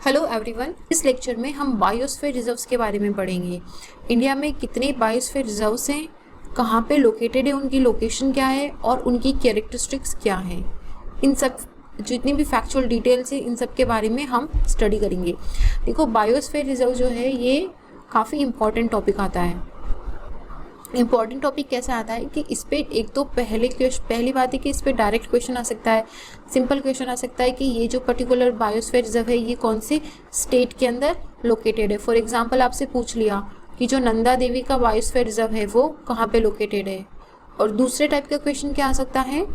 Hello everyone, इस lecture में हम बायोस्फीयर रिजर्व्स के बारे में पढ़ेंगे। इंडिया में कितने बायोस्फीयर रिजर्व्स हैं, कहाँ पे लोकेटेड है, उनकी लोकेशन क्या है और उनकी कैरेक्टरिस्टिक्स क्या हैं। इन सब जितनी भी फैक्चुअल डिटेल्स हैं इन सब के बारे में हम स्टडी करेंगे। देखो, बायोस्फीयर रिजर्व जो है ये काफ़ी इम्पॉर्टेंट टॉपिक आता है। इम्पॉर्टेंट टॉपिक कैसा आता है कि इस पर एक तो पहली बात है कि इस पर डायरेक्ट क्वेश्चन आ सकता है, सिंपल क्वेश्चन आ सकता है कि ये जो पर्टिकुलर बायोस्फीयर रिजर्व है ये कौन से स्टेट के अंदर लोकेटेड है। फॉर एग्जांपल आपसे पूछ लिया कि जो नंदा देवी का बायोस्फीयर रिजर्व है वो कहाँ पे लोकेटेड है। और दूसरे टाइप का क्वेश्चन क्या आ सकता है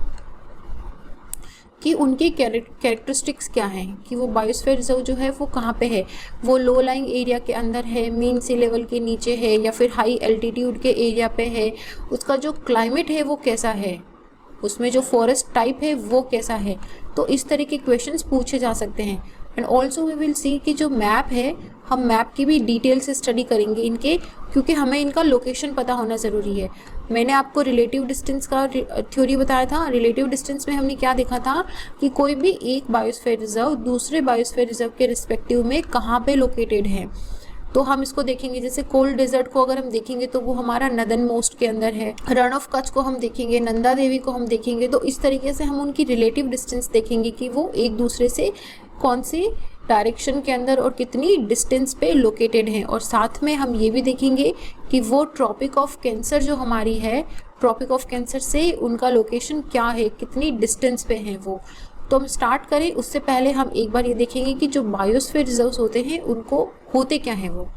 कि उनकी कैरेक्टरिस्टिक्स क्या हैं, कि वो बायोस्फीयर रिजर्व जो है वो कहाँ पे है, वो लो लाइंग एरिया के अंदर है, मीन सी लेवल के नीचे है या फिर हाई एल्टीट्यूड के एरिया पे है, उसका जो क्लाइमेट है वो कैसा है, उसमें जो फॉरेस्ट टाइप है वो कैसा है। तो इस तरह के क्वेश्चंस पूछे जा सकते हैं। And also we will see कि जो मैप है, हम मैप की भी डिटेल से स्टडी करेंगे इनके, क्योंकि हमें इनका लोकेशन पता होना ज़रूरी है। मैंने आपको रिलेटिव डिस्टेंस का थ्योरी बताया था। रिलेटिव डिस्टेंस में हमने क्या देखा था कि कोई भी एक बायोस्फीयर रिजर्व दूसरे बायोस्फीयर रिजर्व के रिस्पेक्टिव में कहाँ पे लोकेटेड है। तो हम इसको देखेंगे, जैसे कोल्ड डेजर्ट को अगर हम देखेंगे तो वो हमारा नदन मोस्ट के अंदर है। रण ऑफ कच्छ को हम देखेंगे, नंदा देवी को हम देखेंगे। तो इस तरीके से हम उनकी रिलेटिव डिस्टेंस देखेंगे कि वो एक दूसरे से कौन सी डायरेक्शन के अंदर और कितनी डिस्टेंस पे लोकेटेड हैं। और साथ में हम ये भी देखेंगे कि वो ट्रॉपिक ऑफ कैंसर जो हमारी है, ट्रॉपिक ऑफ कैंसर से उनका लोकेशन क्या है, कितनी डिस्टेंस पे हैं वो। तो हम स्टार्ट करें उससे पहले हम एक बार ये देखेंगे कि जो बायोस्फीयर रिजर्व्स होते हैं उनको होते क्या हैं, वो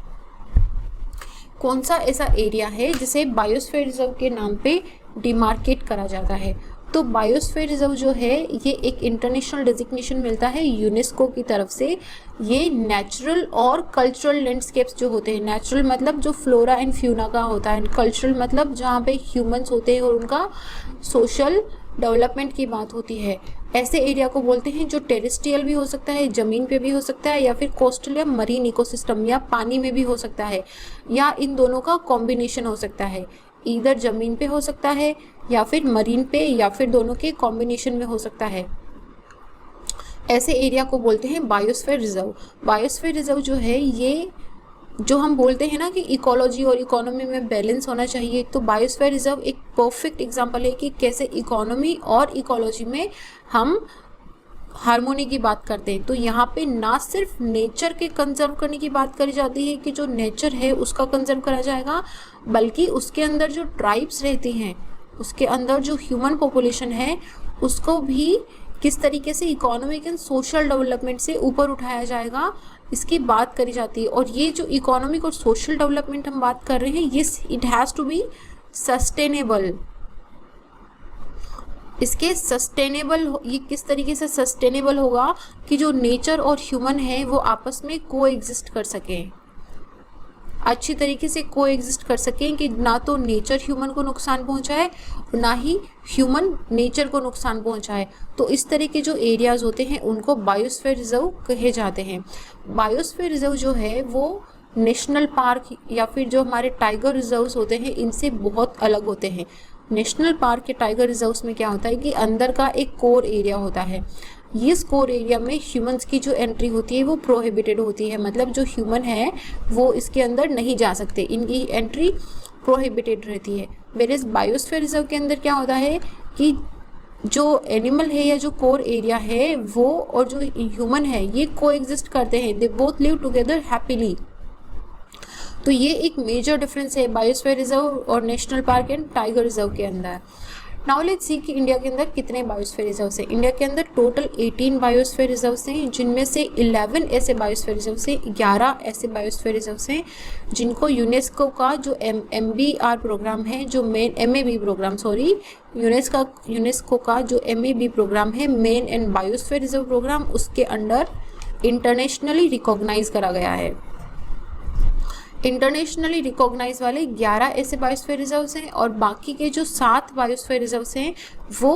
कौन सा ऐसा एरिया है जिसे बायोस्फीयर रिजर्व के नाम पे डिमार्केट करा जाता है। तो बायोस्फीयर रिजर्व जो है ये एक इंटरनेशनल डेजिग्नेशन मिलता है यूनेस्को की तरफ से। ये नेचुरल और कल्चरल लैंडस्केप्स जो होते हैं, नेचुरल मतलब जो फ्लोरा एंड फ्यूना का होता है, कल्चरल मतलब जहाँ पे ह्यूमंस होते हैं और उनका सोशल डेवलपमेंट की बात होती है, ऐसे एरिया को बोलते हैं। जो टेरेस्ट्रियल भी हो सकता है, ज़मीन पे भी हो सकता है, या फिर कोस्टल या मरीन इकोसिस्टम या पानी में भी हो सकता है, या इन दोनों का कॉम्बिनेशन हो सकता है। इधर ज़मीन पे हो सकता है या फिर मरीन पे या फिर दोनों के कॉम्बिनेशन में हो सकता है। ऐसे एरिया को बोलते हैं बायोस्फीयर रिजर्व। बायोस्फीयर रिजर्व जो है ये जो हम बोलते हैं ना कि इकोलॉजी और इकोनॉमी में बैलेंस होना चाहिए, तो बायोस्फीयर रिजर्व एक परफेक्ट एग्जांपल है कि कैसे इकोनॉमी और इकोलॉजी में हम हार्मोनी की बात करते हैं। तो यहाँ पे ना सिर्फ नेचर के कंजर्व करने की बात करी जाती है कि जो नेचर है उसका कंजर्व करा जाएगा, बल्कि उसके अंदर जो ट्राइब्स रहती हैं, उसके अंदर जो ह्यूमन पॉपुलेशन है, उसको भी किस तरीके से इकोनॉमिक एंड सोशल डेवलपमेंट से ऊपर उठाया जाएगा, इसकी बात करी जाती है। और ये जो इकोनॉमिक और सोशल डेवलपमेंट हम बात कर रहे हैं, ये it has to be sustainable. इसके सस्टेनेबल, ये किस तरीके से सस्टेनेबल होगा कि जो नेचर और ह्यूमन है वो आपस में को एग्जिस्ट कर सकें, अच्छी तरीके से को एग्जिस्ट कर सकें, कि ना तो नेचर ह्यूमन को नुकसान पहुंचाए और ना ही ह्यूमन नेचर को नुकसान पहुंचाए। तो इस तरह के जो एरियाज होते हैं उनको बायोस्फीयर रिजर्व कहे जाते हैं। बायोस्फीयर रिजर्व जो है वो नेशनल पार्क या फिर जो हमारे टाइगर रिजर्व्स होते हैं इनसे बहुत अलग होते हैं। नेशनल पार्क के टाइगर रिजर्व्स में क्या होता है कि अंदर का एक कोर एरिया होता है। इस कोर एरिया में ह्यूमंस की जो एंट्री होती है वो प्रोहिबिटेड होती है, मतलब जो ह्यूमन है वो इसके अंदर नहीं जा सकते, इनकी एंट्री प्रोहिबिटेड रहती है। वेयरएज बायोस्फीयर रिजर्व के अंदर क्या होता है कि जो एनिमल है या जो कोर एरिया है वो और जो ह्यूमन है ये को एग्जिस्ट करते हैं, they both live together happily. तो ये एक मेजर डिफरेंस है बायोस्फीयर रिजर्व और national park and tiger reserve के अंदर। नाउ लेट्स सी कि इंडिया के अंदर कितने बायोस्फीयर रिजर्व्स हैं। इंडिया के अंदर टोटल 18 बायोस्फीयर रिजर्व्स हैं, जिनमें से 11 ऐसे बायोस्फीयर रिजर्व्स हैं, 11 ऐसे बायोस्फीयर रिजर्व्स हैं जिनको यूनेस्को का जो MBR प्रोग्राम है, जो man MAB program, sorry, UNESCO का जो MAB प्रोग्राम है, man and biosphere reserve program, उसके अंडर इंटरनेशनली रिकॉग्नाइज करा गया है। इंटरनेशनली रिकॉग्नाइज वाले 11 ऐसे बायोस्फीयर रिजर्व्स हैं और बाकी के जो 7 बायोस्फीयर रिजर्व्स हैं वो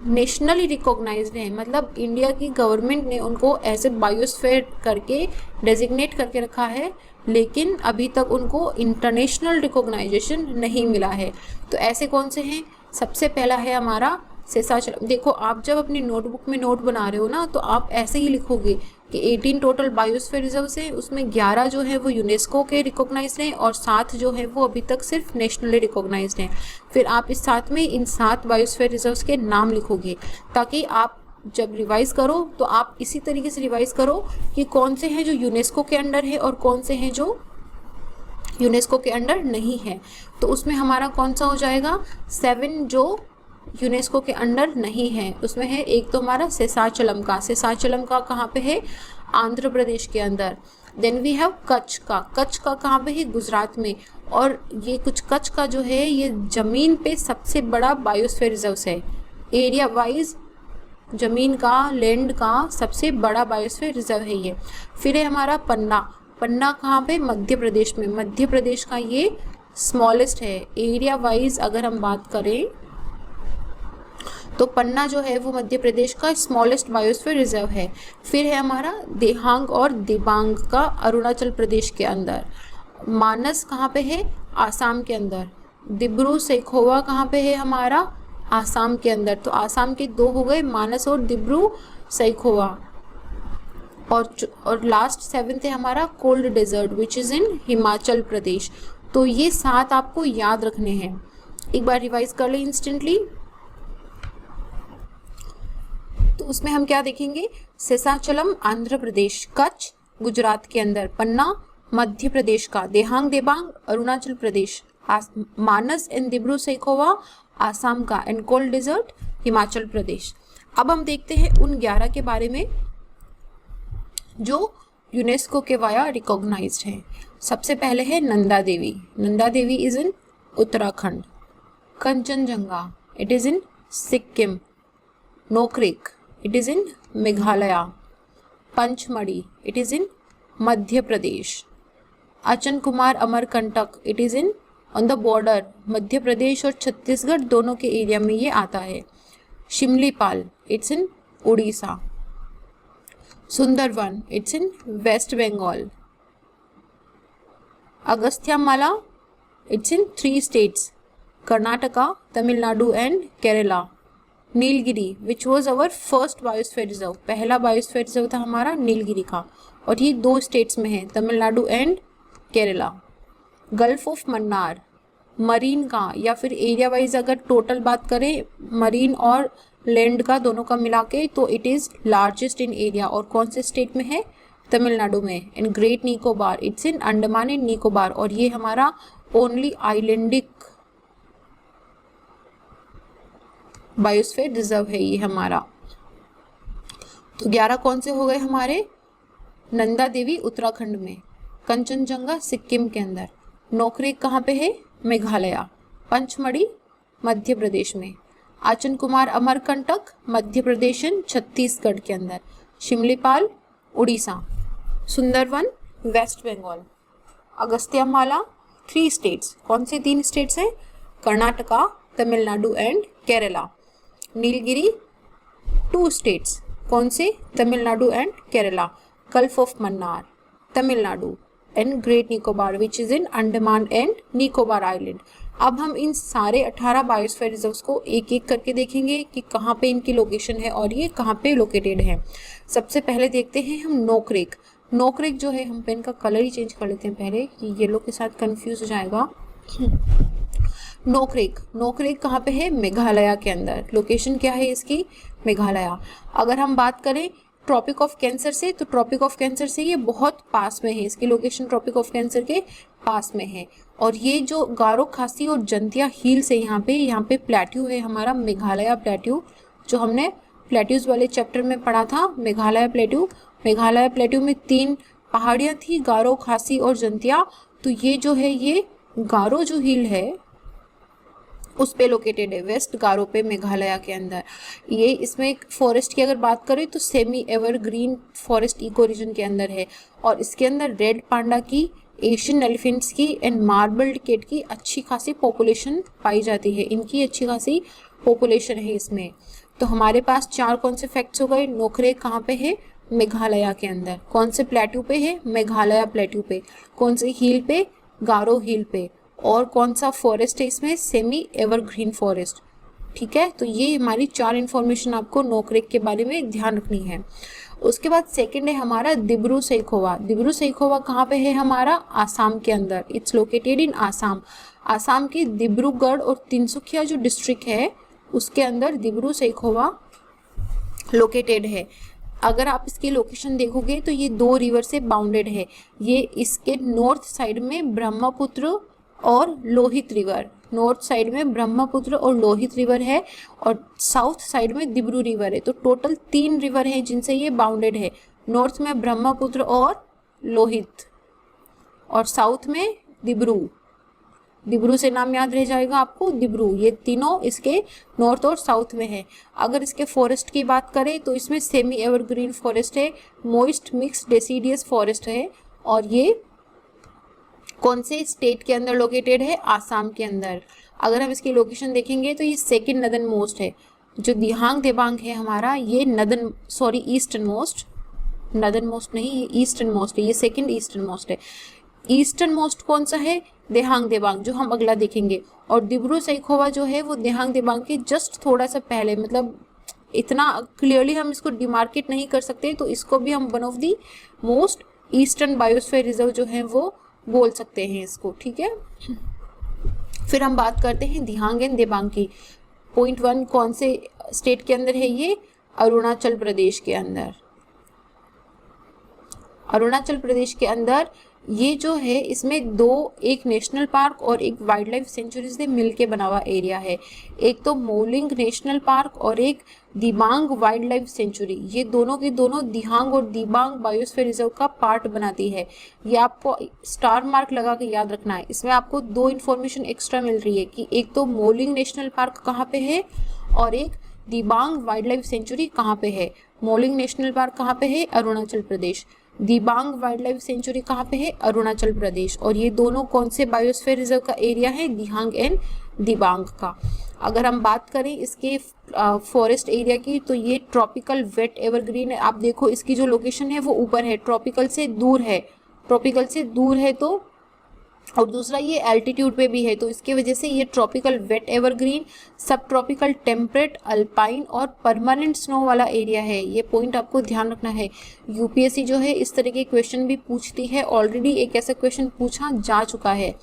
नेशनली रिकॉग्नाइज्ड हैं, मतलब इंडिया की गवर्नमेंट ने उनको एज ए बायोस्फीयर करके डेजिग्नेट करके रखा है, लेकिन अभी तक उनको इंटरनेशनल रिकॉग्नाइजेशन नहीं मिला है। तो ऐसे कौन से हैं? सबसे पहला है हमारा शेषाचलम। देखो, आप जब अपनी नोटबुक में नोट बना रहे हो ना, तो आप ऐसे ही लिखोगे कि 18 टोटल बायोस्फीयर रिजर्व्स हैं, उसमें 11 जो है वो यूनेस्को के रिकॉग्नाइज्ड हैं और 7 जो है वो अभी तक सिर्फ नेशनली रिकॉग्नाइज्ड हैं। फिर आप इस साथ में इन 7 बायोस्फीयर रिजर्व्स के नाम लिखोगे, ताकि आप जब रिवाइज करो तो आप इसी तरीके से रिवाइज करो कि कौन से हैं जो यूनेस्को के अंडर है और कौन से हैं जो यूनेस्को के अंडर नहीं है। तो उसमें हमारा कौन सा हो जाएगा, 7 जो यूनेस्को के अंडर नहीं है उसमें है एक तो हमारा शेषाचलम का, शेषाचलम का कहाँ पे है, आंध्र प्रदेश के अंदर। देन वी हैव कच्छ का कहाँ पे है, गुजरात में। और ये कुछ कच्छ का जो है ये जमीन पे सबसे बड़ा बायोस्फीयर रिजर्व है, एरिया वाइज जमीन का, लैंड का सबसे बड़ा बायोस्फीयर रिजर्व है ये। फिर है हमारा पन्ना कहाँ पे, मध्य प्रदेश में। मध्य प्रदेश का ये स्मॉलेस्ट है एरिया वाइज, अगर हम बात करें तो पन्ना जो है वो मध्य प्रदेश का स्मॉलेस्ट बायोस्फीयर रिजर्व है। फिर है हमारा देहांग और दिबांग का अरुणाचल प्रदेश के अंदर। मानस कहाँ पे है, आसाम के अंदर। दिब्रू सैखोवा कहाँ पे है हमारा, आसाम के अंदर। तो आसाम के 2 हो गए, मानस और दिब्रू सैखोवा। और लास्ट 7th है हमारा cold desert which is in Himachal Pradesh. तो ये 7 आपको याद रखने हैं, एक बार रिवाइज कर ले इंस्टेंटली। तो उसमें हम क्या देखेंगे, शेषाचलम आंध्र प्रदेश, कच्छ गुजरात के अंदर, पन्ना मध्य प्रदेश का, देहांग देबांग अरुणाचल प्रदेश, मानस एंड दिब्रू सैखोवा आसाम का, and cold desert Himachal Pradesh. अब हम देखते हैं उन 11 के बारे में जो यूनेस्को के वाया रिकॉग्नाइज्ड हैं। सबसे पहले है Nanda Devi is in Uttarakhand. Kanchenjunga it is in Sikkim. Nokrek it is in Meghalaya. Pachmarhi it is in Madhya Pradesh. Achanakmar Amarkantak it is in on the border, Madhya Pradesh और छत्तीसगढ़ दोनों के एरिया में ये आता है। Similipal it's in Orissa. Sundarban it's in West Bengal. Agasthyamala it's in 3 states, Karnataka, Tamil Nadu and Kerala. Nilgiri which was our first biosphere reserve, पहला biosphere reserve था हमारा नीलगिरी का, और ये 2 states में है, Tamil Nadu and Kerala. Gulf of Mannar marine का, या फिर एरिया वाइज अगर टोटल बात करें मरीन और लैंड का दोनों का मिला के, तो it is largest in area, और कौन से स्टेट में है, तमिलनाडु में। And great Nicobar it's in Andaman and Nicobar, और ये हमारा ओनली आइलैंडिक बायोस्फीयर रिजर्व है ये हमारा। तो 11 कौन से हो गए हमारे, नंदा देवी उत्तराखंड में, कंचनजंगा सिक्किम के अंदर, नोक्रेक कहाँ पे है, मेघालय, पंचमढ़ी मध्य प्रदेश में, आचन कुमार अमरकंटक मध्य प्रदेश एंड छत्तीसगढ़ के अंदर, शिमलीपाल उड़ीसा, सुंदरवन वेस्ट बंगाल, अगस्त्यामाला 3 states, कौन से 3 states हैं, कर्नाटका, तमिलनाडु एंड केरला। नीलगिरी 2 states, कौन से, Tamil Nadu and Kerala. Gulf of Mannar Tamil Nadu and great Nicobar which is in Andaman and Nicobar island. अब हम इन सारे 18 बायोस्फीयर रिजर्व्स को एक एक करके देखेंगे कि कहाँ पे इनकी लोकेशन है और ये कहाँ पे लोकेटेड है। सबसे पहले देखते हैं हम नोक्रेक। नोक्रेक जो है, हम पेन का कलर ही चेंज कर लेते हैं पहले कि येलो के साथ कंफ्यूज हो जाएगा। नोक्रेक कहाँ पे है, मेघालय के अंदर। लोकेशन क्या है इसकी, मेघालय। अगर हम बात करें ट्रॉपिक ऑफ कैंसर से, तो ट्रॉपिक ऑफ कैंसर से ये बहुत पास में है, इसकी लोकेशन ट्रॉपिक ऑफ कैंसर के पास में है। और ये जो गारो खासी और जंतिया हिल्स है, यहाँ पे प्लेट्यू है हमारा, मेघालय प्लेट्यू, जो हमने प्लेट्यूज वाले चैप्टर में पढ़ा था, मेघालय प्लेट्यू में 3 पहाड़ियाँ थी, गारो, खासी और जंतिया। तो ये जो है, ये गारो जो हिल है उस पे लोकेटेड है, वेस्ट गारो पे, मेघालय के अंदर। ये इसमें फॉरेस्ट की अगर बात करें तो semi evergreen forest eco region के अंदर है। और इसके अंदर रेड पांडा की, एशियन एलिफेंट्स की एंड मार्बल्ड कैट की अच्छी खासी पॉपुलेशन पाई जाती है, इनकी अच्छी खासी पॉपुलेशन है इसमें। तो हमारे पास 4 कौन से फैक्ट्स हो गए। नोक्रेक कहाँ पे है, मेघालय के अंदर। कौन से प्लेट्यू पे है, मेघालय प्लेट्यू पे। कौन से हिल पे, गारो हिल पे। और कौन सा फॉरेस्ट है इसमें, सेमी एवरग्रीन फॉरेस्ट। ठीक है, तो ये हमारी 4 इन्फॉर्मेशन आपको नोक्रेक के बारे में ध्यान रखनी है। उसके बाद सेकंड है हमारा दिब्रू सैखोवा। दिब्रू सैखोवा कहाँ पे है हमारा? आसाम के अंदर। It's located in Assam. Assam के डिब्रूगढ़ और तिनसुकिया जो डिस्ट्रिक्ट है उसके अंदर दिब्रू सैखोवा लोकेटेड है। अगर आप इसकी लोकेशन देखोगे तो ये 2 रिवर से बाउंडेड है। ये इसके नॉर्थ साइड में ब्रह्मपुत्र और लोहित रिवर, नॉर्थ साइड में ब्रह्मपुत्र और लोहित रिवर है और साउथ साइड में दिब्रू रिवर है। तो टोटल 3 रिवर हैं जिनसे ये बाउंडेड है। नॉर्थ में ब्रह्मपुत्र और लोहित और साउथ में दिब्रू। दिब्रू से नाम याद रह जाएगा आपको, दिब्रू। ये तीनों इसके नॉर्थ और साउथ में है। अगर इसके फॉरेस्ट की बात करें तो इसमें सेमी एवरग्रीन फॉरेस्ट है, मोइस्ट मिक्स डेसिडियस फॉरेस्ट है और ये कौन से स्टेट के अंदर लोकेटेड है? आसाम के अंदर। अगर हम इसकी लोकेशन देखेंगे तो ये सेकंड नदर्न मोस्ट है। जो दिहांग देबांग है हमारा ये ईस्टर्न मोस्ट, नदर्न मोस्ट नहीं, ये ईस्टर्न मोस्ट है, ये सेकंड ईस्टर्न मोस्ट है। ईस्टर्न मोस्ट कौन सा है? देहांग देबांग, जो हम अगला देखेंगे। और दिब्रू सैखोवा जो है वो देहांग देबांग के जस्ट थोड़ा सा पहले, मतलब इतना क्लियरली हम इसको डिमार्केट नहीं कर सकते, तो इसको भी हम one of the most eastern biosphere reserve जो है वो बोल सकते हैं इसको, ठीक है। फिर हम बात करते हैं दिहांग एंड देबांग की। पॉइंट 1 कौन से स्टेट के अंदर है? ये अरुणाचल प्रदेश के अंदर। अरुणाचल प्रदेश के अंदर ये जो है इसमें 2, एक नेशनल पार्क और एक वाइल्ड लाइफ सेंचुरी से मिलके बना हुआ एरिया है। एक तो मोलिंग नेशनल पार्क और एक दिबांग वाइल्ड लाइफ सेंचुरी। ये दोनों के दोनों दिहांग और दिबांग बायोस्फीयर रिजर्व का पार्ट बनाती है। ये आपको स्टार मार्क लगा के याद रखना है। इसमें आपको 2 इन्फॉर्मेशन एक्स्ट्रा मिल रही है कि एक तो मोलिंग नेशनल पार्क कहाँ पे है और एक दिबांग वाइल्ड लाइफ सेंचुरी कहाँ पे है। मोलिंग नेशनल पार्क कहाँ पे है? Arunachal Pradesh. Dibang wild life sanctuary कहाँ पे है? अरुणाचल प्रदेश। और ये दोनों कौन से बायोस्फीयर रिजर्व का एरिया है? दिहांग एंड दिबांग का। अगर हम बात करें इसके फॉरेस्ट एरिया की तो ये ट्रॉपिकल वेट एवरग्रीन है। आप देखो इसकी जो लोकेशन है वो ऊपर है, ट्रॉपिकल से दूर है, ट्रॉपिकल से दूर है तो, और दूसरा ये एल्टीट्यूड पे भी है, तो इसके वजह से ये ट्रॉपिकल वेट एवरग्रीन, सब ट्रॉपिकल टेम्परेट, अल्पाइन और परमानेंट स्नो वाला एरिया है। ये पॉइंट आपको ध्यान रखना है। यूपीएससी जो है इस तरह के क्वेश्चन भी पूछती है। ऑलरेडी एक ऐसा क्वेश्चन पूछा जा चुका है,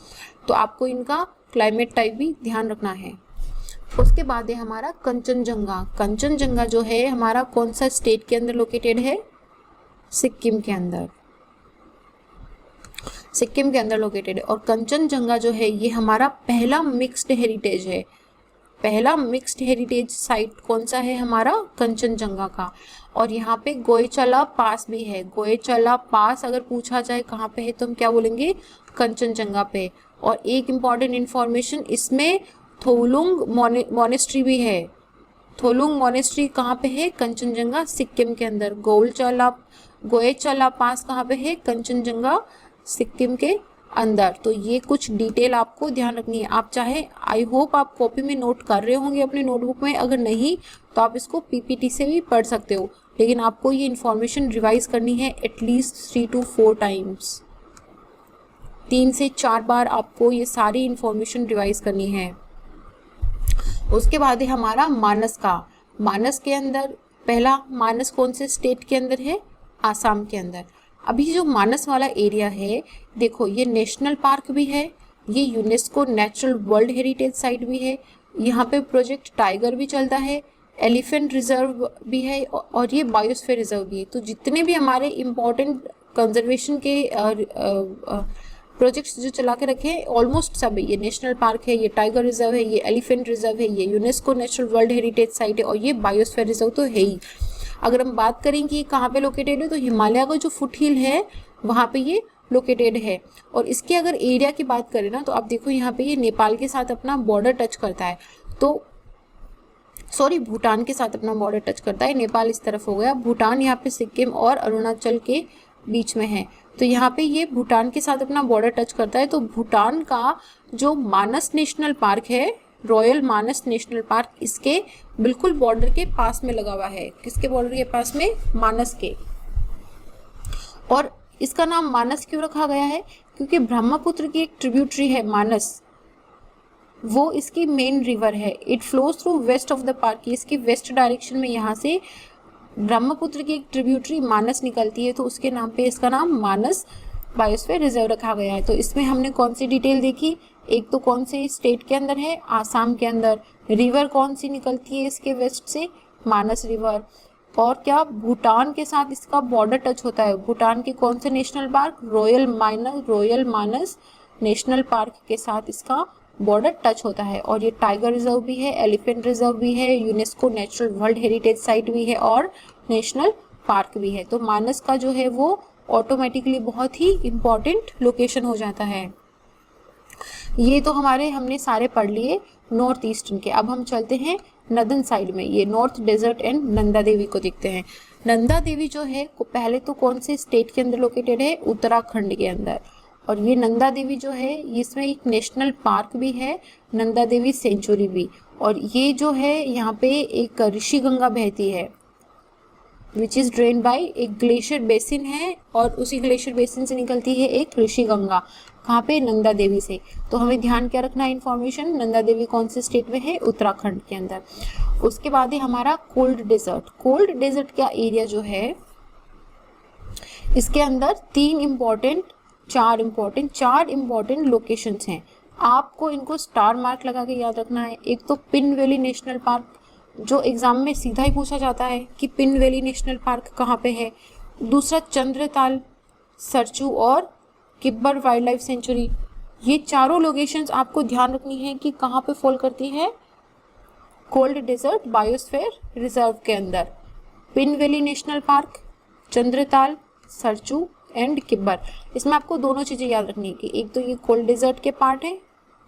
तो आपको इनका क्लाइमेट टाइप भी ध्यान रखना है। उसके बाद है हमारा कंचनजंगा। कंचनजंगा जो है हमारा कौन सा स्टेट के अंदर लोकेटेड है? सिक्किम के अंदर। सिक्किम के अंदर लोकेटेड है। और कंचनजंगा जो है ये हमारा पहला मिक्स्ड हेरिटेज है। पहला मिक्स्ड हेरिटेज साइट कौन सा है हमारा? कंचनजंगा का। और यहाँ पे गोएचला पास भी है। गोएचला पास अगर पूछा जाए कहाँ पे है तो हम क्या बोलेंगे? कंचनजंगा पे। और एक इम्पॉर्टेंट इंफॉर्मेशन, इसमें थोलुंग मोनेस्ट्री भी है। थोलुंग मोनेस्ट्री कहाँ पे है? कंचनजंगा सिक्किम के अंदर। गोएचला पास कहाँ पे है? कंचनजंगा सिक्किम के अंदर। तो ये कुछ डिटेल आपको ध्यान रखनी है। आप चाहे, आई होप आप कॉपी में नोट कर रहे होंगे अपने नोटबुक में, अगर नहीं तो आप इसको पीपीटी से भी पढ़ सकते हो, लेकिन आपको ये इन्फॉर्मेशन रिवाइज करनी है एटलीस्ट 3 to 4 टाइम्स। 3 से 4 बार आपको ये सारी इन्फॉर्मेशन रिवाइज करनी है। उसके बाद है हमारा मानस का। मानस के अंदर पहला, मानस कौन से स्टेट के अंदर है? आसाम के अंदर। अभी जो मानस वाला एरिया है, देखो ये नेशनल पार्क भी है, ये UNESCO natural world heritage site भी है, यहाँ पे प्रोजेक्ट टाइगर भी चलता है, एलिफेंट रिजर्व भी है और ये बायोस्फीयर रिजर्व भी है। तो जितने भी हमारे इम्पोर्टेंट कंजर्वेशन के प्रोजेक्ट्स जो चला के रखे हैं ऑलमोस्ट सब है। ये नेशनल पार्क है, ये टाइगर रिजर्व है, ये एलिफेंट रिजर्व है, ये UNESCO natural world heritage site है और ये बायोस्फीयर रिजर्व तो है ही। अगर हम बात करें कि कहाँ पे लोकेटेड है तो हिमालय का जो फुट हिल है वहाँ पे ये लोकेटेड है। और इसके अगर एरिया की बात करें ना तो आप देखो यहाँ पे ये नेपाल के साथ अपना बॉर्डर टच करता है, तो सॉरी भूटान के साथ अपना बॉर्डर टच करता है। नेपाल इस तरफ हो गया, भूटान यहाँ पे सिक्किम और अरुणाचल के बीच में है, तो यहाँ पे ये भूटान के साथ अपना बॉर्डर टच करता है। तो भूटान का जो मानस नेशनल पार्क है, रॉयल मानस नेशनल पार्क, इसके बिल्कुल बॉर्डर के पास में लगा हुआ है। किसके बॉर्डर के पास में? मानस के। और इसका नाम मानस क्यों रखा गया है? क्योंकि ब्रह्मपुत्र की एक ट्रिब्यूटरी है मानस, वो इसकी मेन रिवर है। It flows through west of the park. इसकी वेस्ट डायरेक्शन में यहाँ से ब्रह्मपुत्र की एक ट्रिब्यूटरी मानस निकलती है, तो उसके नाम पे इसका नाम मानस बायोस्फीयर रिजर्व रखा गया है। तो इसमें हमने कौन सी डिटेल देखी, एक तो कौन से स्टेट के अंदर है, आसाम के अंदर। रिवर कौन सी निकलती है इसके वेस्ट से, मानस रिवर। और क्या भूटान के साथ इसका बॉर्डर टच होता है, भूटान के कौन से नेशनल पार्क, रॉयल मानस नेशनल पार्क के साथ इसका बॉर्डर टच होता है। और ये टाइगर रिजर्व भी है, एलिफेंट रिजर्व भी है, UNESCO natural world heritage site भी है और नेशनल पार्क भी है। तो मानस का जो है वो ऑटोमेटिकली बहुत ही इम्पोर्टेंट लोकेशन हो जाता है। ये तो हमने सारे पढ़ लिए नॉर्थ ईस्टर्न के। अब हम चलते हैं नदन साइड में, ये north desert and Nanda Devi को देखते हैं। नंदा देवी जो है पहले तो कौन से स्टेट के अंदर लोकेटेड है, उत्तराखंड के अंदर। और ये नंदा देवी जो है इसमें एक नेशनल पार्क भी है, नंदा देवी सेंचुरी भी। और ये जो है यहाँ पे एक ऋषि गंगा बहती है विच इज ड्रेन बाय एक ग्लेशियर बेसिन है, और उसी ग्लेशियर बेसिन से निकलती है एक ऋषि गंगा। कहाँ पे, नंदा देवी से। तो हमें ध्यान क्या रखना है इन्फॉर्मेशन, नंदा देवी कौन से स्टेट में है, उत्तराखंड के अंदर। उसके बाद है हमारा कोल्ड डेजर्ट। कोल्ड डेजर्ट का एरिया जो है इसके अंदर चार इम्पोर्टेंट लोकेशंस हैं। आपको इनको स्टार मार्क लगा के याद रखना है। एक तो पिन वैली नेशनल पार्क, जो एग्जाम में सीधा ही पूछा जाता है कि पिन वैली नेशनल पार्क कहाँ पे है। दूसरा चंद्रताल, सरचू और किब्बर वाइल्ड लाइफ सेंचुरी। ये चारों लोकेशंस आपको ध्यान रखनी है कि कहाँ पे फॉल करती है, कोल्ड डेजर्ट बायोस्फीयर रिजर्व के अंदर। Pin valley national park, Chandratal, Sarchu and Kibber. इसमें आपको दोनों चीज़ें याद रखनी है कि एक तो ये कोल्ड डेजर्ट के पार्ट है,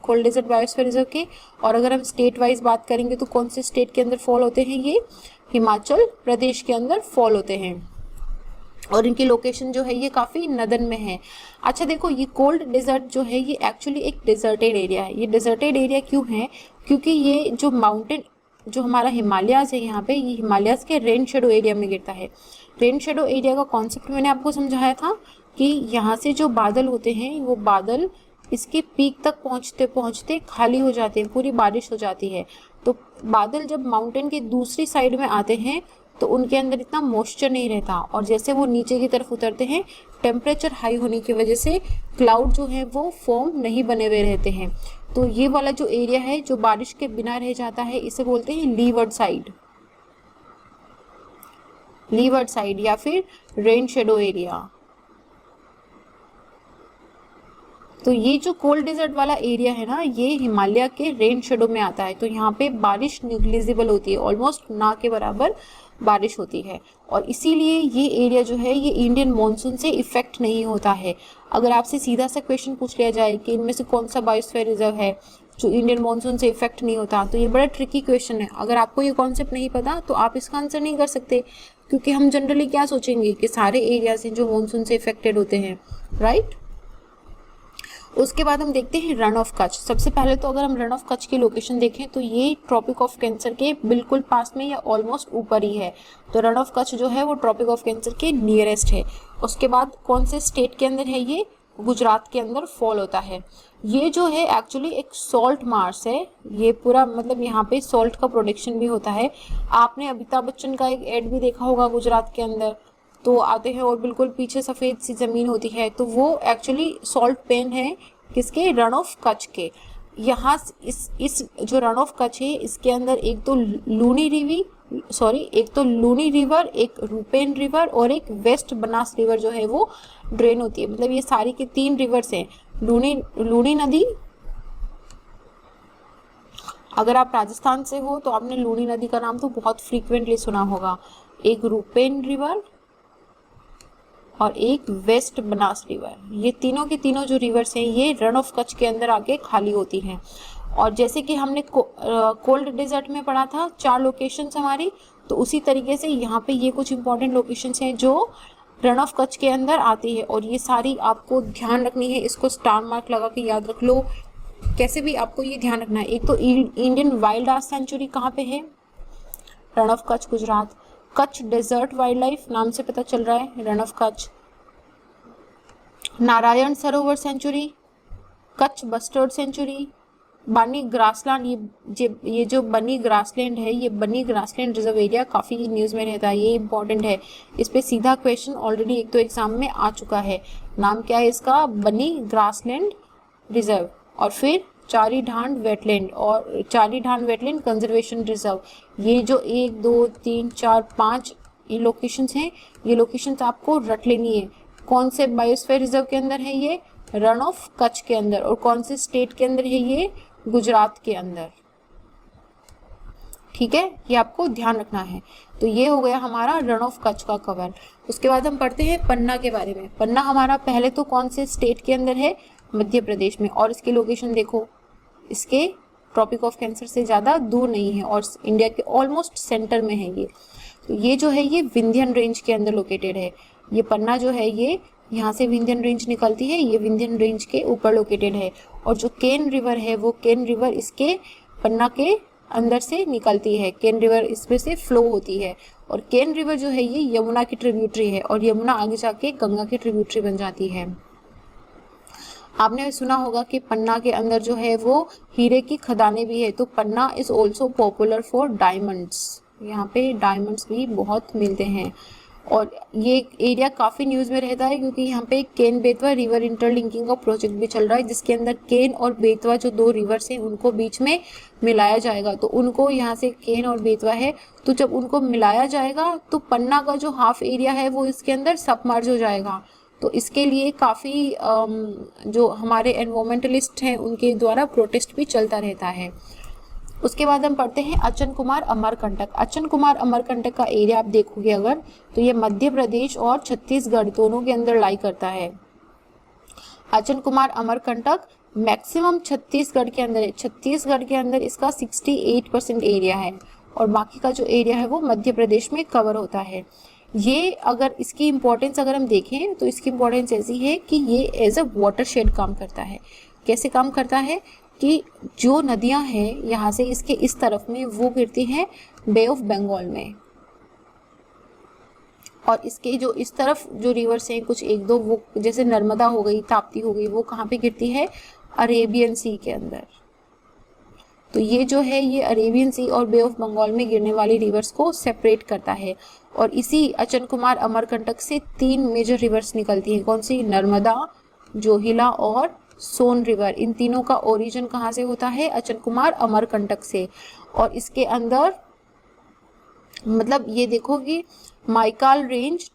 कोल्ड डेजर्ट बायोस्फीयर रिजर्व के। और अगर हम स्टेट वाइज बात करेंगे तो कौन से स्टेट के अंदर फॉल होते हैं, ये हिमाचल प्रदेश के अंदर फॉल होते हैं। और इनकी लोकेशन जो है ये काफ़ी नदन में है। अच्छा देखो, ये कोल्ड डेजर्ट जो है ये एक्चुअली एक डेजर्टेड एरिया है। ये डेजर्टेड एरिया क्यों है, क्योंकि ये जो माउंटेन जो हमारा हिमालयाज है यहाँ पे, ये हिमालयाज के रेन शेडो एरिया में गिरता है। रेन शेडो एरिया का कॉन्सेप्ट मैंने आपको समझाया था कि यहाँ से जो बादल होते हैं वो बादल इसके पीक तक पहुँचते पहुँचते खाली हो जाते हैं, पूरी बारिश हो जाती है। तो बादल जब माउंटेन की दूसरी साइड में आते हैं तो उनके अंदर इतना मॉइस्चर नहीं रहता, और जैसे वो नीचे की तरफ उतरते हैं टेम्परेचर हाई होने की वजह से क्लाउड जो है वो फॉर्म नहीं बने हुए रहते हैं। तो ये वाला जो एरिया है जो बारिश के बिना रह जाता है इसे बोलते हैं लीवर्ड साइड या फिर रेन शेडो एरिया। तो ये जो कोल्ड डेजर्ट वाला एरिया है ना, ये हिमालय के रेन शेडो में आता है। तो यहाँ पे बारिश निग्लिजिबल होती है, ऑलमोस्ट ना के बराबर बारिश होती है। और इसीलिए ये एरिया जो है ये इंडियन मॉनसून से इफेक्ट नहीं होता है। अगर आपसे सीधा सा क्वेश्चन पूछ लिया जाए कि इनमें से कौन सा बायोस्फीयर रिजर्व है जो इंडियन मॉनसून से इफेक्ट नहीं होता, तो ये बड़ा ट्रिकी क्वेश्चन है। अगर आपको ये कॉन्सेप्ट नहीं पता तो आप इसका आंसर नहीं कर सकते, क्योंकि हम जनरली क्या सोचेंगे कि सारे एरियाज हैं जो मॉनसून से इफेक्टेड होते हैं, राइट। उसके बाद हम देखते हैं रन ऑफ कच्छ। सबसे पहले तो अगर हम रन ऑफ कच्छ की लोकेशन देखें तो ये ट्रॉपिक ऑफ कैंसर के बिल्कुल पास में या ऑलमोस्ट ऊपर ही है। तो रन ऑफ कच्छ जो है वो ट्रॉपिक ऑफ कैंसर के नियरेस्ट है। उसके बाद कौन से स्टेट के अंदर है, ये गुजरात के अंदर फॉल होता है। ये जो है एक्चुअली एक सॉल्ट मार्श है, ये पूरा मतलब यहाँ पे सॉल्ट का प्रोडक्शन भी होता है। आपने अमिताभ बच्चन का एक एड भी देखा होगा गुजरात के अंदर, तो आते हैं और बिल्कुल पीछे सफ़ेद सी ज़मीन होती है, तो वो एक्चुअली सॉल्ट पेन है किसके, रन ऑफ कच्छ के। यहाँ इस जो रन ऑफ कच्छ है इसके अंदर एक तो लूनी रिवर, एक रूपेन रिवर और एक वेस्ट बनास रिवर जो है वो ड्रेन होती है। मतलब ये सारी की 3 रिवर्स हैं। लूनी नदी, अगर आप राजस्थान से हो तो आपने लूनी नदी का नाम तो बहुत फ्रीक्वेंटली सुना होगा। एक रूपेन रिवर और एक वेस्ट बनास रिवर, ये तीनों की तीनों जो रिवर्स हैं ये रन ऑफ कच्छ के अंदर आके खाली होती हैं। और जैसे कि हमने कोल्ड डेजर्ट में पढ़ा था 4 लोकेशंस हमारी, तो उसी तरीके से यहाँ पे ये कुछ इंपॉर्टेंट लोकेशंस हैं जो रन ऑफ कच्छ के अंदर आती है। और ये सारी आपको ध्यान रखनी है, इसको स्टार मार्क लगा के याद रख लो। कैसे भी आपको ये ध्यान रखना है। एक तो इंडियन वाइल्ड आर्ट सेंचुरी कहाँ पे है, run of Kutch Gujarat. Kutch desert wildlife नाम से पता चल रहा है, run of Kutch. Narayan Sarovar century, Kutch bustard century, बनी ग्रासलैंड, ये जो बनी ग्रासलैंड है, ये बनी ग्रासलैंड रिजर्व एरिया काफ़ी न्यूज़ में रहता है, ये इंपॉर्टेंट है। इस पे सीधा क्वेश्चन ऑलरेडी एक तो एग्जाम में आ चुका है। नाम क्या है इसका? बनी ग्रासलैंड रिजर्व। और फिर चारी ढांड वेटलैंड और चारी ढांड वेटलैंड कंजर्वेशन रिजर्व। ये जो 1 2 3 4 5 ये लोकेशंस हैं, ये लोकेशंस आपको रट लेनी है। कौन से बायोस्फीयर रिजर्व के अंदर है ये? रन ऑफ कच्छ के अंदर। और कौन से स्टेट के अंदर है ये? गुजरात के अंदर। ठीक है, ये आपको ध्यान रखना है। तो ये हो गया हमारा रन ऑफ कच्छ का कवर। उसके बाद हम पढ़ते हैं पन्ना के बारे में। पन्ना हमारा पहले तो कौन से स्टेट के अंदर है? मध्य प्रदेश में। और इसकी लोकेशन देखो, इसके ट्रॉपिक ऑफ कैंसर से ज़्यादा दूर नहीं है और इंडिया के ऑलमोस्ट सेंटर में है ये। तो ये जो है ये विंध्यन रेंज के अंदर लोकेटेड है। ये पन्ना जो है ये यहाँ से विंध्यन रेंज निकलती है, ये विंध्यन रेंज के ऊपर लोकेटेड है। और जो केन रिवर है वो केन रिवर इसके पन्ना के अंदर से निकलती है। केन रिवर इसमें से फ्लो होती है। और केन रिवर जो है ये यमुना की ट्रिब्यूटरी है और यमुना आगे जाके गंगा की ट्रिब्यूटरी बन जाती है। आपने सुना होगा कि पन्ना के अंदर जो है वो हीरे की खदानें भी है। तो Panna is also popular for diamonds. यहाँ पे डायमंड्स भी बहुत मिलते हैं। और ये एरिया काफ़ी न्यूज़ में रहता है क्योंकि यहाँ पे केन बेतवा रिवर इंटरलिंकिंग का प्रोजेक्ट भी चल रहा है, जिसके अंदर केन और बेतवा जो 2 रिवर्स हैं उनको बीच में मिलाया जाएगा। तो उनको यहाँ से केन और बेतवा है, तो जब उनको मिलाया जाएगा तो पन्ना का जो हाफ एरिया है वो इसके अंदर सबमर्ज हो जाएगा। तो इसके लिए काफ़ी जो हमारे एनवायरमेंटलिस्ट हैं उनके द्वारा प्रोटेस्ट भी चलता रहता है। उसके बाद हम पढ़ते हैं अचन कुमार अमरकंटक। अचन कुमार अमरकंटक का एरिया आप देखोगे अगर तो ये मध्य प्रदेश और छत्तीसगढ़ दोनों के अंदर लाई करता है। अचन कुमार अमरकंटक मैक्सिमम छत्तीसगढ़ के अंदर है। छत्तीसगढ़ के अंदर इसका 68% एरिया है और बाकी का जो एरिया है वो मध्य प्रदेश में कवर होता है। ये अगर इसकी इम्पोर्टेंस अगर हम देखें तो इसकी इम्पोर्टेंस ऐसी है कि ये एज अ वाटरशेड काम करता है। कैसे काम करता है कि जो नदियां हैं यहाँ से इसके इस तरफ में वो गिरती हैं बे ऑफ बंगाल में, और इसके जो इस तरफ जो रिवर्स हैं कुछ 1-2 वो जैसे नर्मदा हो गई, ताप्ती हो गई, वो कहाँ पे गिरती है? अरेबियन सी के अंदर। तो ये जो है ये अरेबियन सी और बे ऑफ बंगाल में गिरने वाली रिवर्स को सेपरेट करता है। और इसी अचन कुमार अमरकंटक से 3 मेजर रिवर्स निकलती हैं। कौन सी? नर्मदा, जोहिला और सोन रिवर। इन तीनों का ओरिजिन कहाँ से होता है? अचन कुमार अमरकंटक से। और इसके अंदर मतलब ये देखो कि माइकाल रेंज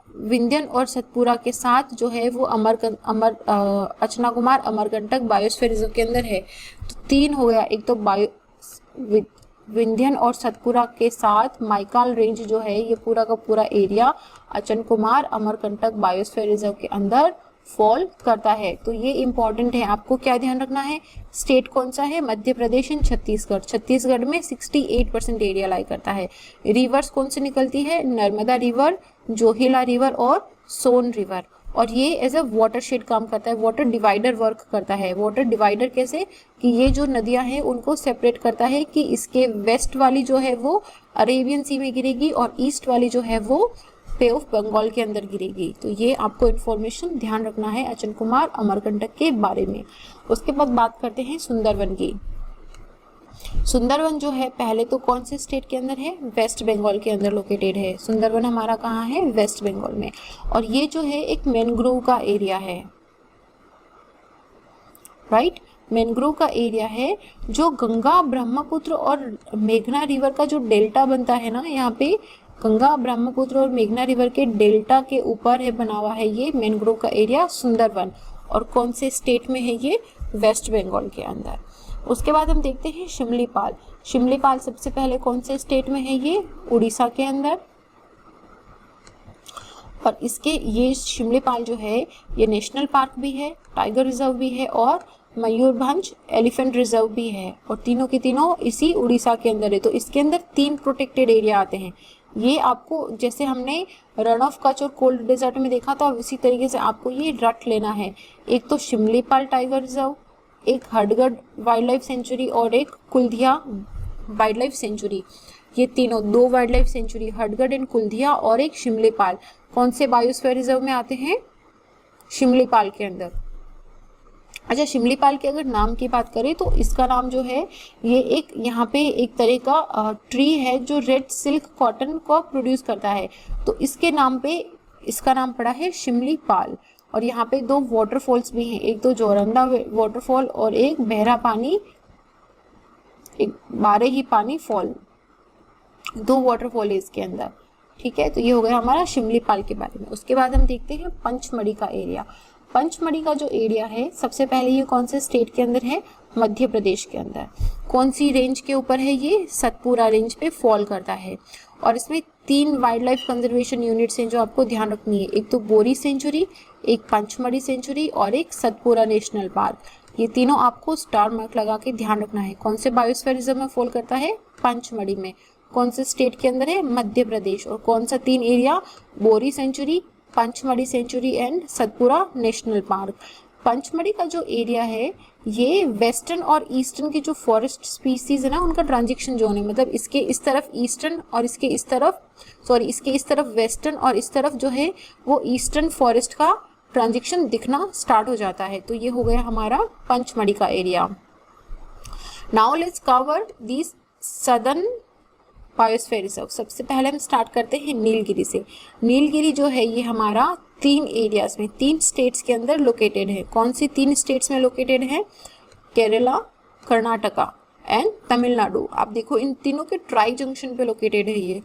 विंध्यन और सतपुरा के साथ जो है वो अचना कुमार अमरकंटक बायोस्फीयर रिजर्व के अंदर है। तो 3 हो गया, एक तो विंध्यन और सतपुरा के साथ माइकाल रेंज जो है ये पूरा का पूरा area Achanakmar Amarkantak biosphere reserve के अंदर फॉल करता है। तो ये इंपॉर्टेंट है, आपको क्या ध्यान रखना है? स्टेट कौन सा है? मध्य प्रदेश एंड छत्तीसगढ़। छत्तीसगढ़ में 68% एरिया लाई करता है। रिवर्स कौन सी निकलती है? नर्मदा रिवर, जोहिला रिवर और सोन रिवर। और ये एज अ वाटरशेड काम करता है, वाटर डिवाइडर वर्क करता है। वाटर डिवाइडर कैसे? कि ये जो नदियां हैं उनको सेपरेट करता है कि इसके वेस्ट वाली जो है वो अरेबियन सी में गिरेगी और ईस्ट वाली जो है वो बे ऑफ बंगाल के अंदर गिरेगी। तो ये आपको इन्फॉर्मेशन ध्यान रखना है अचन कुमार अमरकंटक के बारे में। उसके बाद बात करते हैं सुंदरवन की। सुंदरवन जो है पहले तो कौन से स्टेट के अंदर है? वेस्ट बंगाल के अंदर लोकेटेड है। सुंदरवन हमारा कहाँ है? वेस्ट बंगाल में। और ये जो है एक मैनग्रोव का एरिया है, राइट? मैनग्रोव का एरिया है जो गंगा, ब्रह्मपुत्र और मेघना रिवर का जो डेल्टा बनता है ना, यहाँ पे गंगा, ब्रह्मपुत्र और मेघना रिवर के डेल्टा के ऊपर है बना हुआ है ये मैनग्रोव का एरिया सुंदरवन। और कौन से स्टेट में है ये? वेस्ट बंगाल के अंदर। उसके बाद हम देखते हैं शिमलीपाल। शिमलीपाल सबसे पहले कौन से स्टेट में है? ये उड़ीसा के अंदर। और इसके ये शिमलीपाल जो है ये नेशनल पार्क भी है, टाइगर रिजर्व भी है और मयूरभंज एलिफेंट रिजर्व भी है। और तीनों के तीनों इसी उड़ीसा के अंदर है। तो इसके अंदर 3 प्रोटेक्टेड एरिया आते हैं। ये आपको जैसे हमने रन ऑफ कच्छ और कोल्ड डेजर्ट में देखा था उसी तरीके से आपको ये रट लेना है। एक तो शिमलीपाल टाइगर रिजर्व, एक हडगढ़ वाइल्ड लाइफ सेंचुरी और एक कुल्धिया वाइल्ड लाइफ सेंचुरी। ये तीनों 2 वाइल्ड लाइफ सेंचुरी, हडगढ़ एंड कुल्धिया और एक शिमलीपाल, कौन से बायोस्फीयर रिजर्व में आते हैं? शिमलीपाल के अंदर। अच्छा, शिमलीपाल के अगर नाम की बात करें तो इसका नाम जो है ये एक यहाँ पे एक तरह का ट्री है जो रेड सिल्क कॉटन को प्रोड्यूस करता है, तो इसके नाम पे इसका नाम पड़ा है शिमलीपाल। और यहाँ पे दो वाटरफॉल्स भी हैं, एक तो जोरंदा वाटरफॉल और एक बहरा पानी, एक बारही पानी फॉल, दो वाटरफॉल है इसके अंदर। ठीक है, तो ये हो गया हमारा शिमलीपाल के बारे में। उसके बाद हम देखते हैं पंचमढ़ी का एरिया। पंचमढ़ी का जो एरिया है, सबसे पहले ये कौन से स्टेट के अंदर है? मध्य प्रदेश के अंदर। कौन सी रेंज के ऊपर है? ये सतपुरा रेंज पे फॉल करता है। और इसमें 3 वाइल्ड लाइफ कंजर्वेशन यूनिट्स हैं जो आपको ध्यान रखनी है, एक तो बोरी सेंचुरी, एक पंचमढ़ी सेंचुरी और एक सतपुरा नेशनल पार्क। ये तीनों आपको स्टार मार्क लगा के ध्यान रखना है। कौन से बायोस्फीयर रिजर्व में फॉल करता है? पंचमढ़ी में। कौन से स्टेट के अंदर है? मध्य प्रदेश। और कौन सा 3 area? Bori sanctuary, Pachmarhi sanctuary and Satpura national park. Pachmarhi का जो एरिया है ये वेस्टर्न और ईस्टर्न की जो फॉरेस्ट स्पीसीज है ना, उनका ट्रांजिशन जोन है। मतलब इसके इस तरफ ईस्टर्न और इसके इस तरफ वेस्टर्न और इस तरफ जो है वो ईस्टर्न फॉरेस्ट का ट्रांजिशन दिखना स्टार्ट हो जाता है। तो ये हो गया हमारा पंचमढ़ी का area. Now let's cover this southern biosphere reserve. सबसे पहले हम स्टार्ट करते हैं नीलगिरी से। नीलगिरी जो है ये हमारा 3 एरियाज में, 3 स्टेट्स के अंदर लोकेटेड है। कौन सी 3 स्टेट्स में लोकेटेड है? केरला, कर्नाटका एंड तमिलनाडु। आप देखो इन तीनों के ट्राई जंक्शन पे लोकेटेड है ये।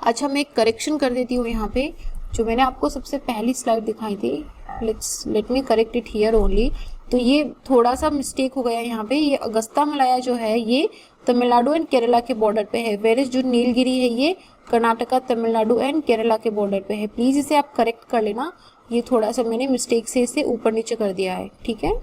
अच्छा, मैं एक करेक्शन कर देती हूँ यहाँ पे, जो मैंने आपको सबसे पहली स्लाइड दिखाई थी, let me correct it here only. तो ये थोड़ा सा मिस्टेक हो गया यहाँ पे। ये अगस्त्यामलय जो है ये तमिलनाडु एंड केरला के बॉर्डर पे है, वेयर जो नीलगिरी है ये कर्नाटका, तमिलनाडु एंड केरला के बॉर्डर पे है। प्लीज इसे आप करेक्ट कर लेना, ये थोड़ा सा मैंने मिस्टेक से इसे ऊपर नीचे कर दिया है। ठीक है,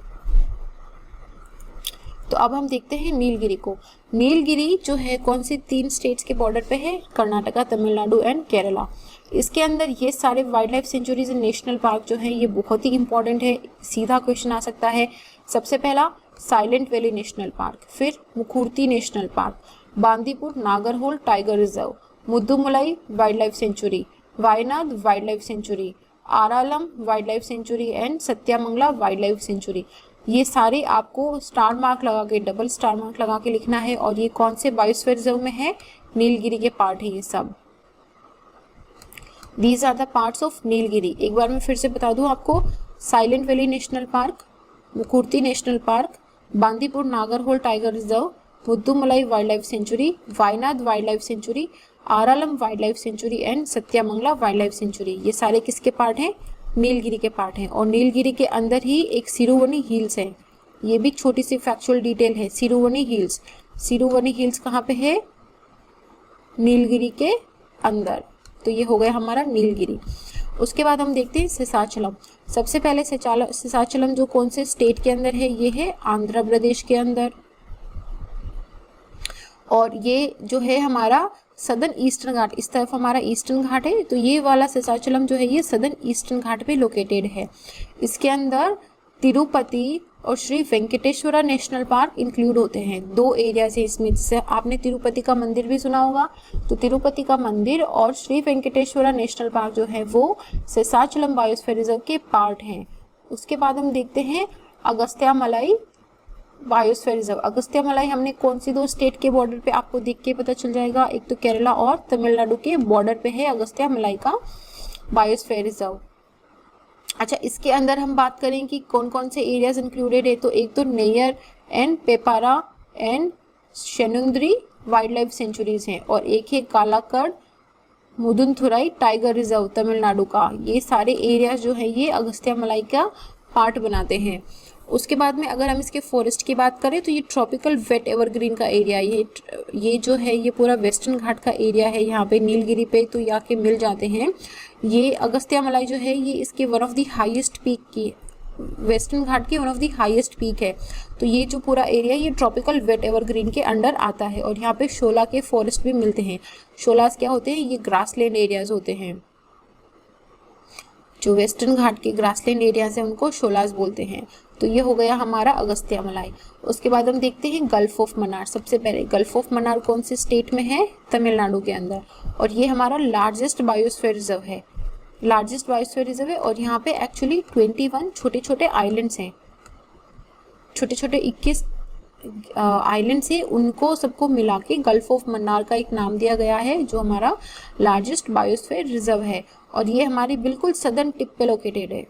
तो अब हम देखते हैं नीलगिरी को। नीलगिरी जो है कौन सी 3 स्टेट्स के बॉर्डर पे है? कर्नाटका, तमिलनाडु एंड केरला। इसके अंदर ये सारे wild life sanctuaries and national park जो है ये बहुत ही इंपॉर्टेंट है, सीधा क्वेश्चन आ सकता है। सबसे पहला साइलेंट वैली नेशनल पार्क, फिर Mukurthi national park, Bandipur Nagarhole tiger reserve, Mudumalai wildlife sanctuary, Wayanad wildlife sanctuary, Aralam wildlife sanctuary and Sathyamangalam wildlife sanctuary. ये सारे आपको स्टार मार्क लगा के, डबल स्टार मार्क लगा के लिखना है। और ये कौन से बायोस्फीयर रिजर्व में है? नीलगिरी के पार्ट है ये सब। These are the parts of Nilgiri. एक बार मैं फिर से बता दूं आपको, silent valley national park, Mukurthi national park, Bandipur Nagarhole tiger reserve, Mudumalai wildlife sanctuary, Wayanad wildlife sanctuary, Aralam wildlife sanctuary and Sathyamangalam wildlife sanctuary. ये सारे किसके पार्ट हैं? नीलगिरी के पार्ट हैं। और नीलगिरी के अंदर ही एक सिरुवनी हिल्स है, ये भी छोटी सी फैक्चुअल डिटेल है। सिरुवनी हिल्स, सिरुवनी हिल्स कहाँ पे है? नीलगिरी के अंदर। तो ये हो गया हमारा नीलगिरी। उसके बाद हम देखते हैं शेषाचलम। सबसे पहले शेषाचलम जो कौन से स्टेट के अंदर है? ये है आंध्र प्रदेश के अंदर। और ये जो है हमारा सदर्न ईस्टर्न घाट, इस तरफ हमारा ईस्टर्न घाट है, तो ये वाला शेषाचलम जो है ये सदर्न ईस्टर्न घाट पे लोकेटेड है। इसके अंदर तिरुपति और Shri Venkateswara national park include होते हैं। 2 एरियाज है इसमें, जिससे आपने तिरुपति का मंदिर भी सुना होगा, तो तिरुपति का मंदिर और श्री वेंकटेश्वरा नेशनल पार्क जो है वो शेषाचलम बायोस्फीयर रिजर्व के पार्ट हैं। उसके बाद हम देखते हैं अगस्त्यामलाई बायोस्फीयर रिजर्व। अगस्त्यामलाई हमने कौन सी 2 स्टेट के बॉर्डर पे, आपको देख के पता चल जाएगा, एक तो केरला और तमिलनाडु के बॉर्डर पे है अगस्त्यामलाई का बायोस्फीयर रिजर्व। अच्छा, इसके अंदर हम बात करें कि कौन कौन से एरियाज इंक्लूडेड है, तो एक तो Neyyar and Peppara and Shendurney wildlife sanctuaries हैं, और एक है कालाकड़ मुदुनथुराई टाइगर रिजर्व तमिलनाडु का। ये सारे एरियाज जो है ये अगस्त्यामलाई का पार्ट बनाते हैं। उसके बाद में अगर हम इसके फॉरेस्ट की बात करें तो ये ट्रॉपिकल वेट एवरग्रीन का एरिया, ये जो है ये पूरा वेस्टर्न घाट का एरिया है। यहाँ पे नीलगिरी पे तो यहाँ के मिल जाते हैं। ये अगस्त्यामलाई जो है ये इसके one of the highest peak की, वेस्टर्न घाट की one of the highest peak है। तो ये जो पूरा एरिया ये ट्रॉपिकल वेट एवरग्रीन के अंडर आता है। और यहाँ पे शोला के फॉरेस्ट भी मिलते हैं। शोलास क्या होते हैं? ये ग्रासलैंड एरियाज होते हैं। जो वेस्टर्न घाट के ग्रासलैंड एरियाज है उनको शोलास बोलते हैं। तो ये हो गया हमारा अगस्त्यामलाई। उसके बाद हम देखते हैं गल्फ ऑफ मन्नार। सबसे पहले गल्फ ऑफ मन्नार कौन से स्टेट में है? तमिलनाडु के अंदर। और ये हमारा लार्जेस्ट बायोस्फीयर रिजर्व है। लार्जेस्ट बायोस्फीयर रिजर्व है। और यहाँ पे एक्चुअली 21 छोटे छोटे आइलैंड्स हैं, छोटे छोटे 21 आइलैंड्स हैं, उनको सबको मिला के गल्फ ऑफ मन्नार का एक नाम दिया गया है, जो हमारा लार्जेस्ट बायोस्फीयर रिजर्व है। और ये हमारी बिल्कुल सदर्न टिप पे लोकेटेड है।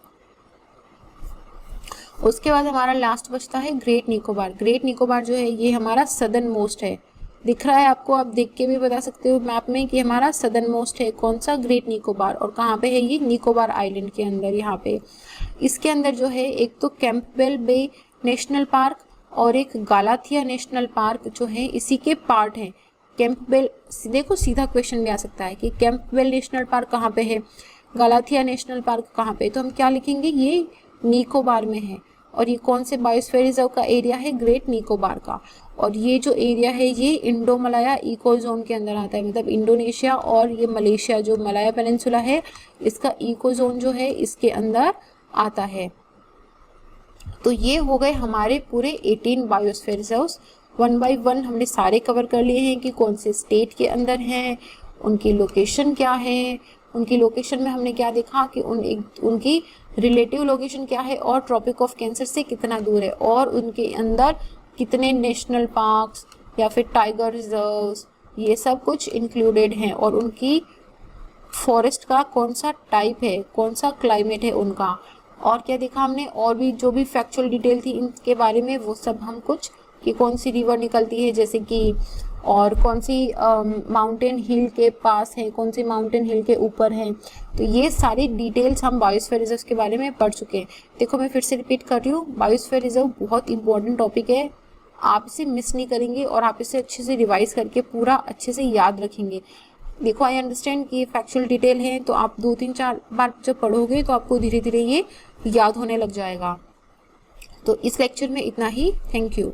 उसके बाद हमारा लास्ट बचता है ग्रेट निकोबार। ग्रेट निकोबार जो है ये हमारा सदर्न मोस्ट है, दिख रहा है आपको, आप देख के भी बता सकते हो मैप में कि हमारा सदर्न मोस्ट है कौन सा, ग्रेट निकोबार। और कहाँ पे है ये, निकोबार आइलैंड के अंदर यहाँ पे। इसके अंदर जो है एक तो कैंपबेल बे नेशनल पार्क और एक गालाथिया नेशनल पार्क जो है इसी के पार्ट है। कैंपबेल, देखो सीधा क्वेश्चन भी आ सकता है कि कैंपबेल नेशनल पार्क कहाँ पे है, गालाथिया नेशनल पार्क कहाँ पे, तो हम क्या लिखेंगे, ये निकोबार में है। और ये कौन से बायोस्फीयर रिजर्व का एरिया है, ग्रेट निकोबार का। और ये जो एरिया है ये इंडो मलाया इको जोन के अंदर आता है, मतलब इंडोनेशिया और ये मलेशिया जो मलाया पेनिनसुला है इसका इको जोन जो है इसके अंदर आता है। तो ये हो गए हमारे पूरे 18 बायोस्फीयर रिजर्व्स। 1 बाय 1 हमने सारे कवर कर लिए हैं कि कौन से स्टेट के अंदर हैं, उनकी लोकेशन क्या है, उनकी लोकेशन में हमने क्या देखा कि उनकी रिलेटिव लोकेशन क्या है और ट्रॉपिक ऑफ कैंसर से कितना दूर है, और उनके अंदर कितने नेशनल पार्क्स या फिर टाइगर रिजर्व्स ये सब कुछ इंक्लूडेड हैं, और उनकी फॉरेस्ट का कौन सा टाइप है, कौन सा क्लाइमेट है उनका। और क्या देखा हमने, और भी जो भी फैक्चुअल डिटेल थी इनके बारे में वो सब हम कुछ, कि कौन सी रिवर निकलती है जैसे कि, और कौन सी माउंटेन हिल के पास है, कौन सी माउंटेन हिल के ऊपर है। तो ये सारी डिटेल्स हम बायोस्फीयर रिजर्व के बारे में पढ़ चुके हैं। देखो मैं फिर से रिपीट कर रही हूँ, बायोस्फीयर रिजर्व बहुत इंपॉर्टेंट टॉपिक है, आप इसे मिस नहीं करेंगे और आप इसे अच्छे से रिवाइज करके पूरा अच्छे से याद रखेंगे। देखो आई अंडरस्टैंड कि ये फैक्चुअल डिटेल है, तो आप 2-3-4 बार जब पढ़ोगे तो आपको धीरे धीरे ये याद होने लग जाएगा। तो इस लेक्चर में इतना ही, थैंक यू।